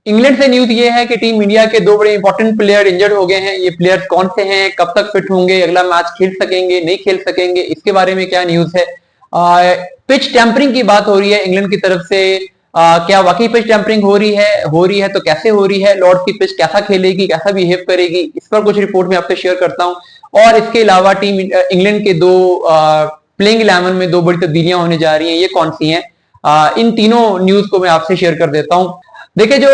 England से news ये है कि टीम इंडिया के दो बड़े इंपॉर्टेंट प्लेयर इंजर्ड हो गए हैं। ये प्लेयर्स कौन से हैं, कब तक फिट होंगे, अगला मैच खेल सकेंगे नहीं खेल सकेंगे, इसके बारे में क्या न्यूज है। पिच टेम्परिंग की बात हो रही है इंग्लैंड की तरफ से। क्या वाकई पिच टेम्परिंग हो रही है तो कैसे हो रही है, लॉर्ड्स की पिच कैसा खेलेगी, कैसा बिहेव करेगी, इस पर कुछ रिपोर्ट में आपसे शेयर करता हूं। और इसके अलावा टीम इंग्लैंड के दो प्लेइंग 11 में दो बड़ी तब्दीलियां होने जा रही हैं, ये कौन सी हैं, इन तीनों न्यूज को मैं आपसे शेयर कर देता हूं। देखिए, जो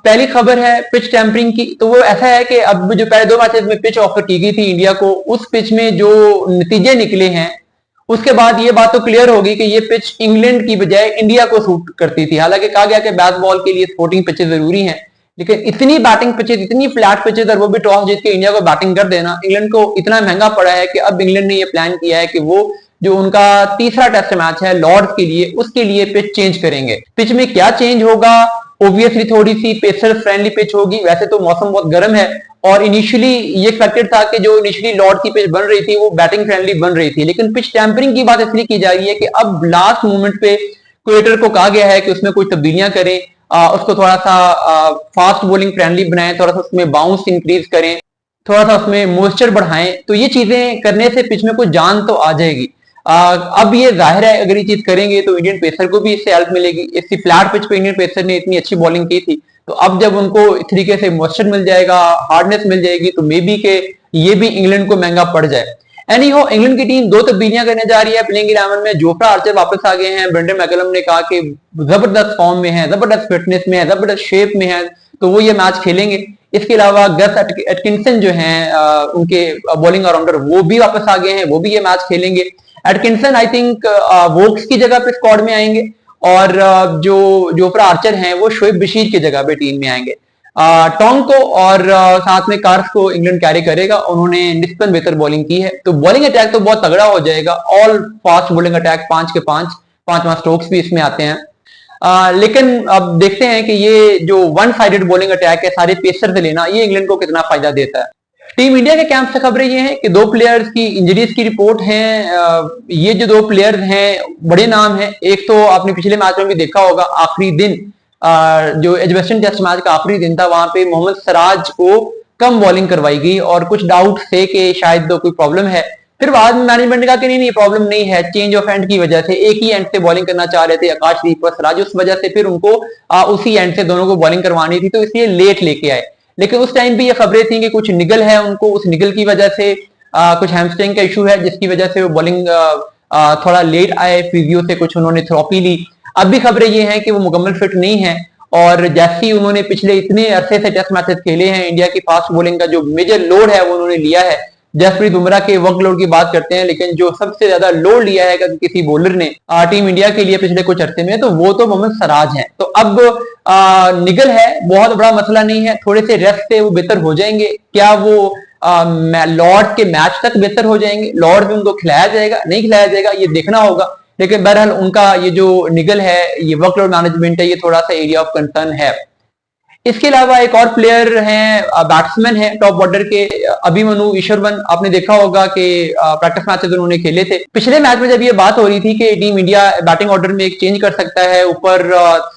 पहली खबर है पिच टेम्परिंग की, तो वो ऐसा है कि अब जो पहले दो मैचेस में पिच ऑफर की गई थी इंडिया को, उस पिच में जो नतीजे निकले हैं उसके बाद ये बात तो क्लियर होगी कि ये पिच इंग्लैंड की बजाय इंडिया को सूट करती थी। हालांकि कहा गया कि बेसबॉल के लिए स्पोर्टिंग पिचेस जरूरी हैं, लेकिन इतनी बैटिंग पिचेस, इतनी फ्लैट पिचेस, और वो भी टॉस जीत के इंडिया को बैटिंग कर देना इंग्लैंड को इतना महंगा पड़ा है कि अब इंग्लैंड ने ये प्लान किया है कि वो जो उनका तीसरा टेस्ट मैच है लॉर्ड्स के लिए, उसके लिए पिच चेंज करेंगे। पिच में क्या चेंज होगा, ओब्वियसली थोड़ी सी पेसर फ्रेंडली पिच होगी। वैसे तो मौसम बहुत गर्म है और इनिशियली ये एक्सपेक्टेड था कि जो इनिशियली लॉर्ड की पिच बन रही थी वो बैटिंग फ्रेंडली बन रही थी, लेकिन पिच टेम्परिंग की बात इसलिए की जा रही है कि अब लास्ट मोमेंट पे क्रिएटर को कहा गया है कि उसमें कुछ तब्दीलियां करें, उसको थोड़ा सा फास्ट बॉलिंग फ्रेंडली बनाएं, थोड़ा सा उसमें बाउंस इंक्रीज करें, थोड़ा सा उसमें मॉइस्चर बढ़ाएं। तो ये चीजें करने से पिच में कुछ जान तो आ जाएगी। अब ये जाहिर है अगर ये चीज करेंगे तो इंडियन पेसर को भी इससे हेल्प मिलेगी। इसकी फ्लैट पिच पे इंडियन पेसर ने इतनी अच्छी बॉलिंग की थी, तो अब जब उनको इस तरीके से मॉइस्चर मिल जाएगा, हार्डनेस मिल जाएगी, तो मे बी के ये भी इंग्लैंड को महंगा पड़ जाए। एनी हो, इंग्लैंड की टीम दो तब्दीलियां करने जा रही है प्लेइंग 11 में। जोफ्रा आर्चर वापस आ गए हैं। ब्रेंडन मैकलम ने कहा कि जबरदस्त फॉर्म में है, जबरदस्त फिटनेस में है, जबरदस्त शेप में है, तो वो ये मैच खेलेंगे। इसके अलावा गस एटकिंसन जो हैं उनके बॉलिंग ऑलराउंडर, वो भी वापस आ गए हैं, वो भी ये मैच खेलेंगे। एटकिंसन आई थिंक वोक्स की जगह पे स्क्वाड में आएंगे, और जो जोफ्रा आर्चर हैं वो शोएब बशीर की जगह पे टीम में आएंगे। टोंग को और साथ में कार्स को इंग्लैंड कैरी करेगा। उन्होंने निस्बतन बेहतर बॉलिंग की है, तो बॉलिंग अटैक तो बहुत तगड़ा हो जाएगा। ऑल फास्ट बॉलिंग अटैक, 5 के 5, 5 स्ट्रोक्स भी इसमें आते हैं। लेकिन अब देखते हैं कि ये जो वन साइडेड बॉलिंग अटैक है सारे पेसर से लेना, ये इंग्लैंड को कितना फायदा देता है। टीम इंडिया के कैंप से खबरें ये हैं कि दो प्लेयर्स की इंजरीज की रिपोर्ट है। ये जो दो प्लेयर्स हैं बड़े नाम हैं। एक तो आपने पिछले मैच में भी देखा होगा, आखिरी दिन जो एजबेस्टन टेस्ट मैच का आखिरी दिन था, वहां पे मोहम्मद सिराज को कम बॉलिंग करवाई गई और कुछ डाउट थे कि शायद कोई प्रॉब्लम है। फिर बाद में मैनेजमेंट ने कहा कि नहीं प्रॉब्लम नहीं है, चेंज ऑफ एंड की वजह से, एक ही एंड से बॉलिंग करना चाह रहे थे आकाशदीप और सिराज, उस वजह से फिर उनको उसी एंड से दोनों को बॉलिंग करवानी थी, तो इसलिए लेट लेके आए। लेकिन उस टाइम भी ये खबरें थी कि कुछ निगल है उनको, उस निगल की वजह से कुछ हैमस्ट्रिंग का इशू है, जिसकी वजह से वो बॉलिंग थोड़ा लेट आए, फिजियो से कुछ उन्होंने थेरेपी ली। अब भी खबरें ये हैं कि वो मुकम्मल फिट नहीं है, और जैसे ही उन्होंने पिछले इतने अरसे से टेस्ट मैचेस खेले हैं, इंडिया की फास्ट बॉलिंग का जो मेजर लोड है वो उन्होंने लिया है। जसप्रीत बुमराह के वर्क लोड की बात करते हैं, लेकिन जो सबसे ज्यादा लोड लिया है किसी बॉलर ने टीम इंडिया के लिए पिछले कुछ अरसे में, तो वो तो मोहम्मद सिराज हैं। तो अब निगल है, बहुत बड़ा मसला नहीं है, थोड़े से रेस्ट से वो बेहतर हो जाएंगे। क्या वो लॉर्ड के मैच तक बेहतर हो जाएंगे, लॉर्ड में उनको खिलाया जाएगा नहीं खिलाया जाएगा, ये देखना होगा। लेकिन बहरहाल उनका ये जो निगल है, ये वर्कलोड मैनेजमेंट है, ये थोड़ा सा एरिया ऑफ कंसर्न है। इसके अलावा एक और प्लेयर हैं, बैट्समैन है टॉप ऑर्डर के, अभिमन्यु ईश्वरवन। आपने देखा होगा कि प्रैक्टिस मैचेस उन्होंने खेले थे। पिछले मैच में जब ये बात हो रही थी कि टीम इंडिया बैटिंग ऑर्डर में एक चेंज कर सकता है, ऊपर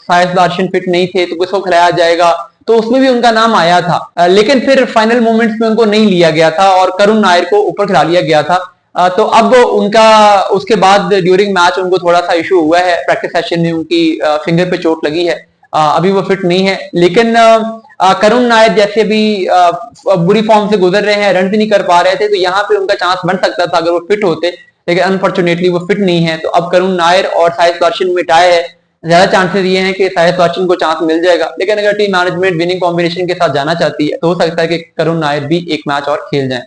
साइस दार्शन फिट नहीं थे तो किसको खिलाया जाएगा, तो उसमें भी उनका नाम आया था। लेकिन फिर फाइनल मोमेंट्स में उनको नहीं लिया गया था और करुण नायर को ऊपर खिला लिया गया था। तो अब उनका उसके बाद ड्यूरिंग मैच उनको थोड़ा सा इशू हुआ है, प्रैक्टिस सेशन में उनकी फिंगर पे चोट लगी है, अभी वो फिट नहीं है। लेकिन करुण नायर जैसे भी बुरी फॉर्म से गुजर रहे हैं, रन भी नहीं कर पा रहे थे, तो यहाँ पे उनका चांस बन सकता था अगर वो फिट होते, लेकिन अनफॉर्चुनेटली वो फिट नहीं है। तो अब करुण नायर और साहिल सुदर्शन में टाई है, ज्यादा चांसेस ये हैं कि साहिल सुदर्शन को चांस मिल जाएगा। लेकिन अगर टीम मैनेजमेंट विनिंग कॉम्बिनेशन के साथ जाना चाहती है तो हो सकता है कि करुण नायर भी एक मैच और खेल जाए।